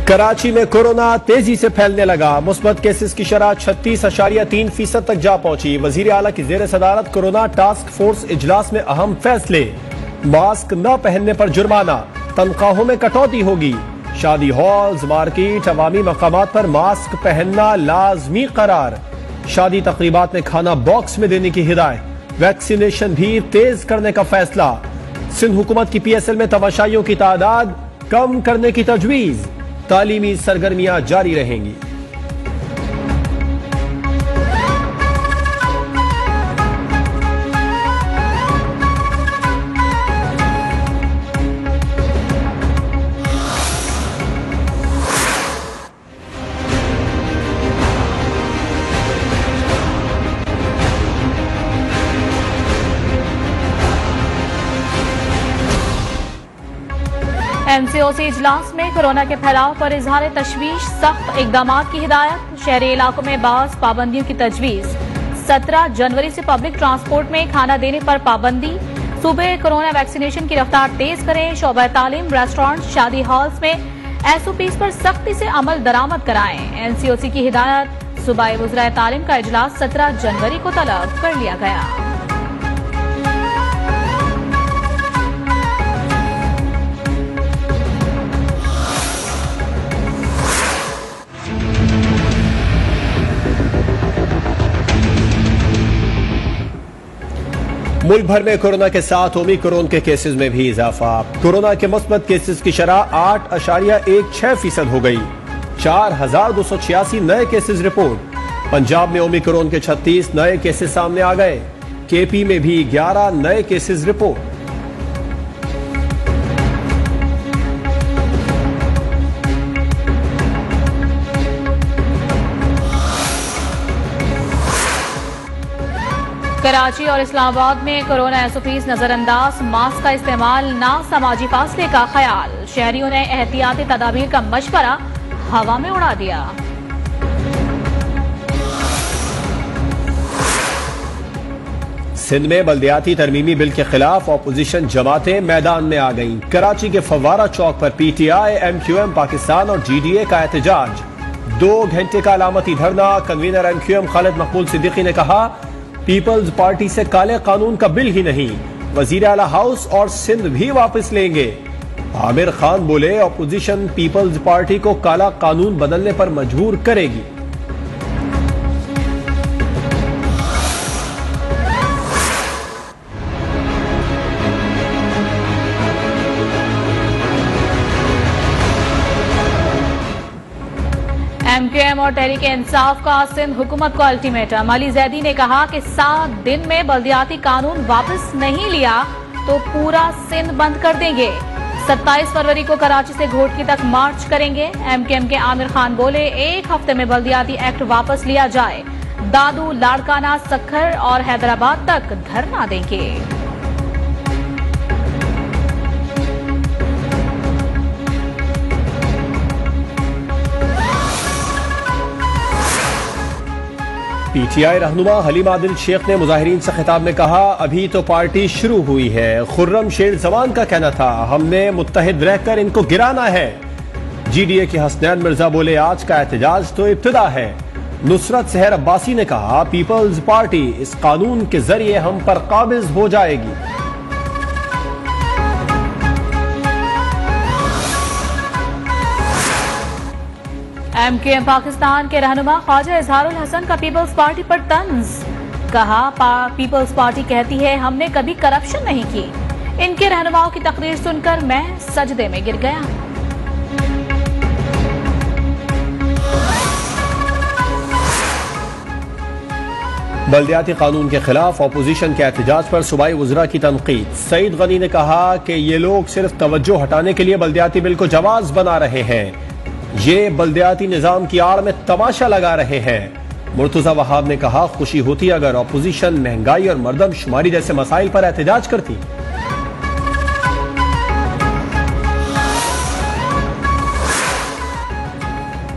कराची में कोरोना तेजी से फैलने लगा। मुस्बत केसेस की शरह 36.3% तक जा पहुंची। वजीर आला की जेर सदारत कोरोना टास्क फोर्स इजलास में अहम फैसले। मास्क न पहनने पर जुर्माना, तनख्वाहों में कटौती होगी। शादी हॉल्स, मार्केट, अवामी मकामात पर मास्क पहनना लाजमी करार। शादी तकरीबात में खाना बॉक्स में देने की हिदायत। वैक्सीनेशन भी तेज करने का फैसला। सिंध हुकूमत की PSL में तमाशाइयों की तादाद कम करने की तजवीज। तालीमी सरगर्मियां जारी रहेंगी। MCOC इजलास में कोरोना के फैलाव पर इजहार तशवीश, सख्त इकदाम की हिदायत। शहरी इलाकों में बास पाबंदियों की तजवीज। 17 जनवरी से पब्लिक ट्रांसपोर्ट में खाना देने पर पाबंदी। सूबे कोरोना वैक्सीनेशन की रफ्तार तेज करें। शोबा तालीम, रेस्टोरेंट, शादी हॉल्स में SOPs पर सख्ती से अमल दरामद कराएं। MCOC की हिदायत। सूबाई वज़राए तालीम का इजलास 17 जनवरी को तलब कर लिया गया। मुल्क भर में कोरोना के साथ ओमिक्रॉन के केसेस में भी इजाफा। कोरोना के मुस्बत केसेस की शरह 8.16% हो गई। 4,286 नए केसेस रिपोर्ट। पंजाब में ओमिक्रॉन के 36 नए केसेस सामने आ गए। KP में भी 11 नए केसेस रिपोर्ट। कराची और इस्लामाबाद में कोरोना SOPs नजरअंदाज। मास्क का इस्तेमाल, ना समाजी फासले का ख्याल। शहरियों ने एहतियाती तदाबीर का मशवरा हवा में उड़ा दिया। सिंध में बल्दियाती तरमीमी बिल के खिलाफ अपोजिशन जमातें मैदान में आ गईं। कराची के फव्वारा चौक पर PTI, MQM पाकिस्तान और GDA का एहतजाज। 2 घंटे का अलामती धरना। कन्वीनर MQM खालिद मकबूल सिद्दीकी ने कहा, पीपल्स पार्टी से काले कानून का बिल ही नहीं, वजीर आला हाउस और सिंध भी वापस लेंगे। आमिर खान बोले, अपोजिशन पीपल्स पार्टी को काला कानून बदलने पर मजबूर करेगी। MQM और तहरीक इंसाफ का सिंध हुकूमत को अल्टीमेटम। अली जैदी ने कहा कि 7 दिन में बल्दियाती कानून वापस नहीं लिया तो पूरा सिंध बंद कर देंगे। 27 फरवरी को कराची से घोटकी तक मार्च करेंगे। MQM के आमिर खान बोले, 1 हफ्ते में बल्दियाती एक्ट वापस लिया जाए। दादू, लाड़काना, सक्खर और हैदराबाद तक धरना देंगे। PTI रहनुमा हलीम आदिल शेख ने मुजाहिरीन से खिताब में कहा, अभी तो पार्टी शुरू हुई है। खुर्रम शेर जमान का कहना था, हमने मुत्तहिद रहकर इनको गिराना है। GDA के हसनैन मिर्जा बोले, आज का एहतजाज तो इब्तिदा है। नुसरत सहर अब्बासी ने कहा, पीपल्स पार्टी इस कानून के जरिए हम पर काबिज हो जाएगी। MQM पाकिस्तान के रहनुमा ख्वाजा इजहारुल हसन का पीपल्स पार्टी पर तंज। कहा, पीपल्स पार्टी कहती है हमने कभी करप्शन नहीं की। इनके रहनुमाओं की तकरीर सुनकर मैं सजदे में गिर गया। बल्दियाती कानून के खिलाफ अपोजिशन के एहतजाज पर सूबाई वज़रा की तनकीद। सईद गनी ने कहा कि ये लोग सिर्फ तवज्जो हटाने के लिए बल्दियाती बिल को जवाज बना रहे हैं। ये बल्दियाती निजाम की आड़ में तमाशा लगा रहे हैं। मुर्तजा वहाब ने कहा, खुशी होती अगर अपोजिशन महंगाई और मर्दमशुमारी जैसे मसाइल पर एहतजाज करती।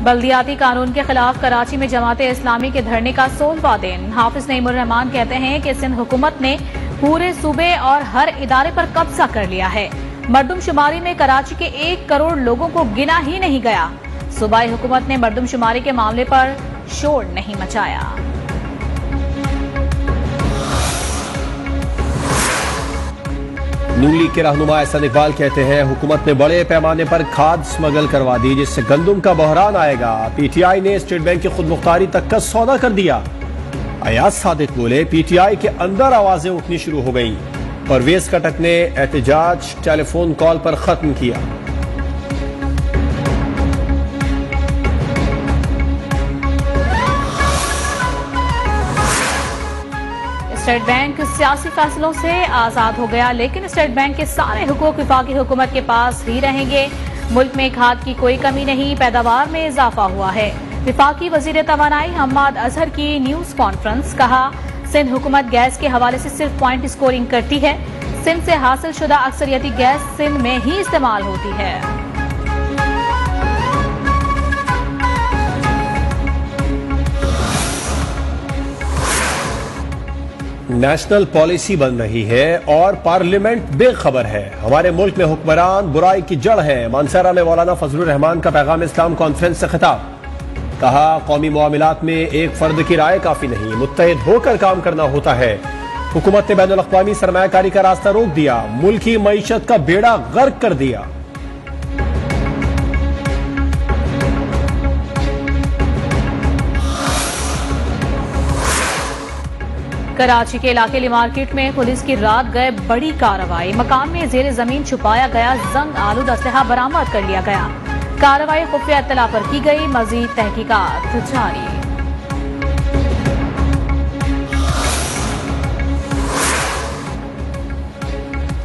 बल्दियाती कानून के खिलाफ कराची में जमाते इस्लामी के धरने का 16वां दिन। हाफिज नईमुर रहमान कहते हैं कि सिंध हुकूमत ने पूरे सूबे और हर इदारे पर कब्जा कर लिया है। मरदमशुमारी में कराची के 1 करोड़ लोगों को गिना ही नहीं गया। सूबाई हुकूमत ने मरदमशुमारी के मामले पर शोर नहीं मचाया। नून लीग के रहनुमा एहसन इकबाल कहते हैं हुकूमत ने बड़े पैमाने पर खाद स्मगल करवा दी जिससे गंदुम का बहरान आएगा। पीटीआई ने स्टेट बैंक की खुद मुख्तारी तक का सौदा कर दिया। अयाज सादिक बोले पीटीआई के अंदर आवाजें उठनी शुरू हो गईं। परवेज कटक ने एहतजाज टेलीफोन कॉल पर खत्म किया। स्टेट बैंक सियासी फैसलों से आजाद हो गया, लेकिन स्टेट बैंक के सारे हुकूक वफाकी हुकूमत के पास ही रहेंगे। मुल्क में खाद की कोई कमी नहीं, पैदावार में इजाफा हुआ है। वफाकी वजीर तवानाई हम्माद अजहर की न्यूज कॉन्फ्रेंस। कहा सिंध हुकूमत गैस के हवाले से सिर्फ पॉइंट स्कोरिंग करती है। सिंध से हासिल शुदा अक्सरियती गैस सिंध में ही इस्तेमाल होती है। नेशनल पॉलिसी बन रही है और पार्लियामेंट बेखबर है। हमारे मुल्क में हुक्मरान बुराई की जड़ है। मानसरा में मौलाना फजलुर रहमान का पैगाम इस्लाम कॉन्फ्रेंस से खिताब। कहा कौमी मामलात में एक फर्द की राय काफी नहीं, मुत्तहिद होकर काम करना होता है। हुकूमत ने बैनुल अक़वामी सरमायाकारी का रास्ता रोक दिया, मुल्क की मईशत का बेड़ा गर्क कर दिया। कराची के इलाके मार्केट में पुलिस की रात गए बड़ी कार्रवाई। मकान में जेर जमीन छुपाया गया जंग आलूद असलहा बरामद कर लिया गया। कार्रवाई खुफिया इत्तला पर की गई, मजीद तहकीकात जारी।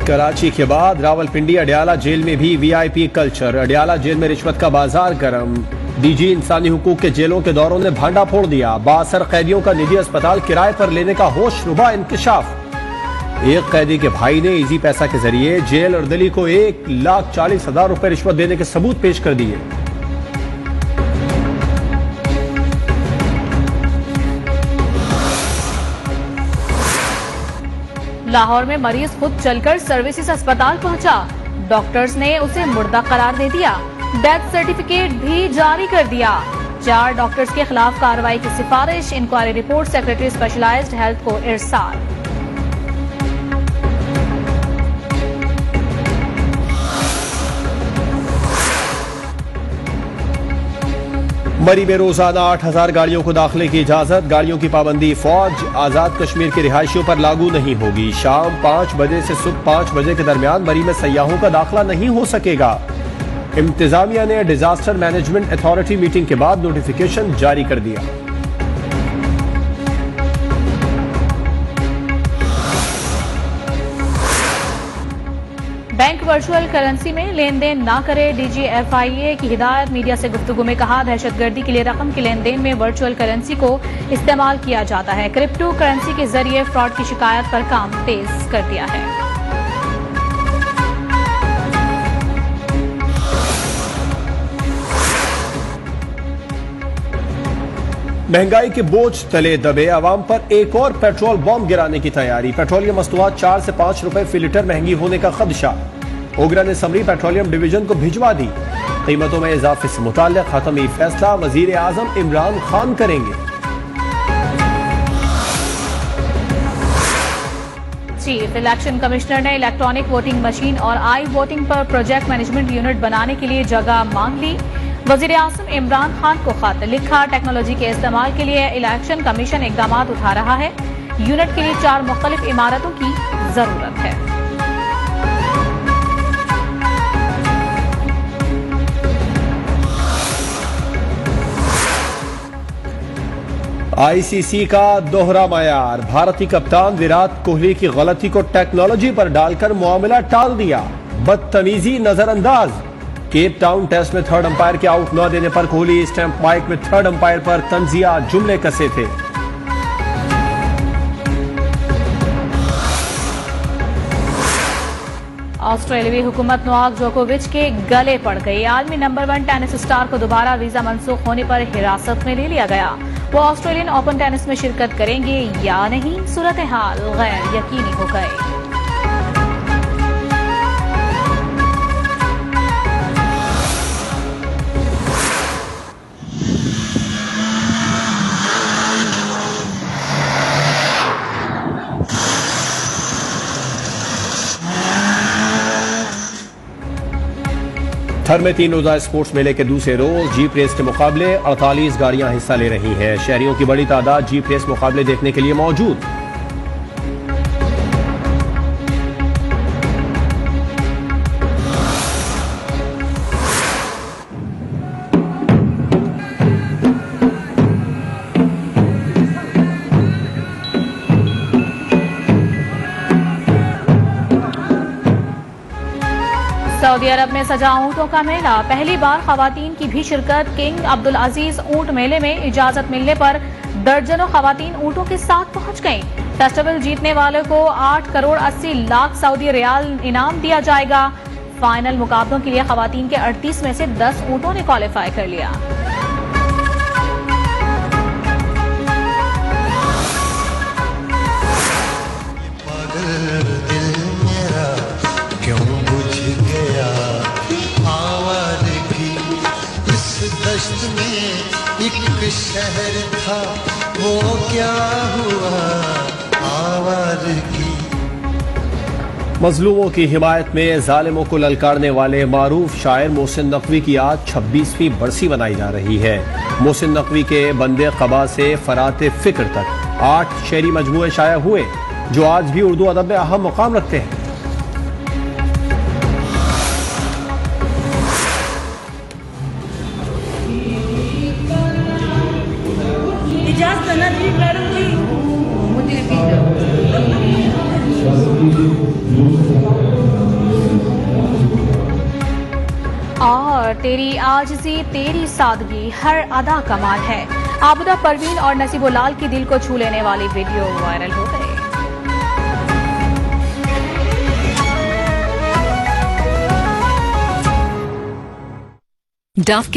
कराची के बाद रावलपिंडी अडयाला जेल में भी वीआईपी कल्चर। अडयाला जेल में रिश्वत का बाजार गर्म। डीजी इंसानी हुकूक के जेलों के दौरों ने भांडा फोड़ दिया। 62 कैदियों का निजी अस्पताल किराए पर लेने का होशरुबा इंकशाफ। एक कैदी के भाई ने इजी पैसा के जरिए जेल अर्दली को 1,40,000 रुपए रिश्वत देने के सबूत पेश कर दिए। लाहौर में मरीज खुद चलकर सर्विसेज अस्पताल पहुंचा। डॉक्टर्स ने उसे मुर्दा करार दे दिया, डेथ सर्टिफिकेट भी जारी कर दिया। 4 डॉक्टर्स के खिलाफ कार्रवाई की सिफारिश। Inquiry report secretary specialized health को इरसाल। मरी में रोजाना 8,000 गाड़ियों को दाखिले की इजाजत। गाड़ियों की पाबंदी फौज आजाद कश्मीर के रिहायशियों पर लागू नहीं होगी। शाम 5 बजे से सुबह 5 बजे के दरमियान मरी में सयाहों का दाखिला नहीं हो सकेगा। इंतजामिया ने डिजास्टर मैनेजमेंट अथॉरिटी मीटिंग के बाद नोटिफिकेशन जारी कर दिया। बैंक वर्चुअल करेंसी में लेन देन ना करे, DGFIA की हिदायत। मीडिया से गुफ्तगू में कहा दहशतगर्दी के लिए रकम के लेन देन में वर्चुअल करेंसी को इस्तेमाल किया जाता है। क्रिप्टो करेंसी के जरिए फ्रॉड की शिकायत पर काम तेज कर दिया है। महंगाई के बोझ तले दबे अवाम पर एक और पेट्रोल बॉम्ब गिराने की तैयारी। पेट्रोलियम मस्तूआत 4 से 5 रुपए फी लीटर महंगी होने का खदशा। ओगरा ने समरी पेट्रोलियम डिवीजन को भिजवा दी। कीमतों में इजाफे से मुताल्लिक हतमी फैसला वजीर आजम इमरान खान करेंगे। चीफ इलेक्शन कमिश्नर ने इलेक्ट्रॉनिक वोटिंग मशीन और आई वोटिंग पर प्रोजेक्ट मैनेजमेंट यूनिट बनाने के लिए जगह मांग ली। वजीर आजम इमरान खान को खत लिखा। टेक्नोलॉजी के इस्तेमाल के लिए इलेक्शन कमीशन इकदाम उठा रहा है। यूनिट के लिए 4 मुख्तलिफ इमारतों की जरूरत है। ICC का दोहरा मायार। भारतीय कप्तान विराट कोहली की गलती को टेक्नोलॉजी पर डालकर मामला टाल दिया। बदतमीजी नजरअंदाज। केप टाउन टेस्ट में थर्ड अंपायर के आउट न देने पर कोहली स्टैंप माइक में थर्ड अंपायर पर तंजिया जुमले कसे थे। ऑस्ट्रेलियाई हुकूमत नोवाक जोकोविच के गले पड़ गई। आलमी नंबर 1 टेनिस स्टार को दोबारा वीजा मंसूख होने पर हिरासत में ले लिया गया। वो ऑस्ट्रेलियन ओपन टेनिस में शिरकत करेंगे या नहीं, सूरत हाल गैर यकीनी हो गई। शहर में 3 रोजा स्पोर्ट्स मेले के दूसरे रोज जीप रेस के मुकाबले 48 गाड़ियां हिस्सा ले रही हैं। शहरियों की बड़ी तादाद जीप रेस मुकाबले देखने के लिए मौजूद। सऊदी अरब में सजा ऊंटों का मेला, पहली बार खवातीन की भी शिरकत। किंग अब्दुल अजीज ऊंट मेले में इजाजत मिलने पर दर्जनों खवातीन ऊंटों के साथ पहुंच गईं। फेस्टिवल जीतने वाले को 8 करोड़ 80 लाख सऊदी रियाल इनाम दिया जाएगा। फाइनल मुकाबलों के लिए खवातीन के 38 में से 10 ऊंटों ने क्वालिफाई कर लिया। दश्त में एक शहर था, वो क्या हुआ आवारगी। मजलूमों की हिमायत में जालिमों को ललकारने वाले मारूफ शायर मोहसिन नकवी की आज 26वीं बरसी मनाई जा रही है। मोहसिन नकवी के बंदे कबा से फराते फिक्र तक 8 शेरी मजमूए शाया हुए जो आज भी उर्दू अदब में अहम मुकाम रखते हैं। और तेरी आजिज़ी तेरी सादगी हर अदा कमाल है। आबुदा परवीन और नसीबुल्लाल की दिल को छू लेने वाली वीडियो वायरल हो गई। डव के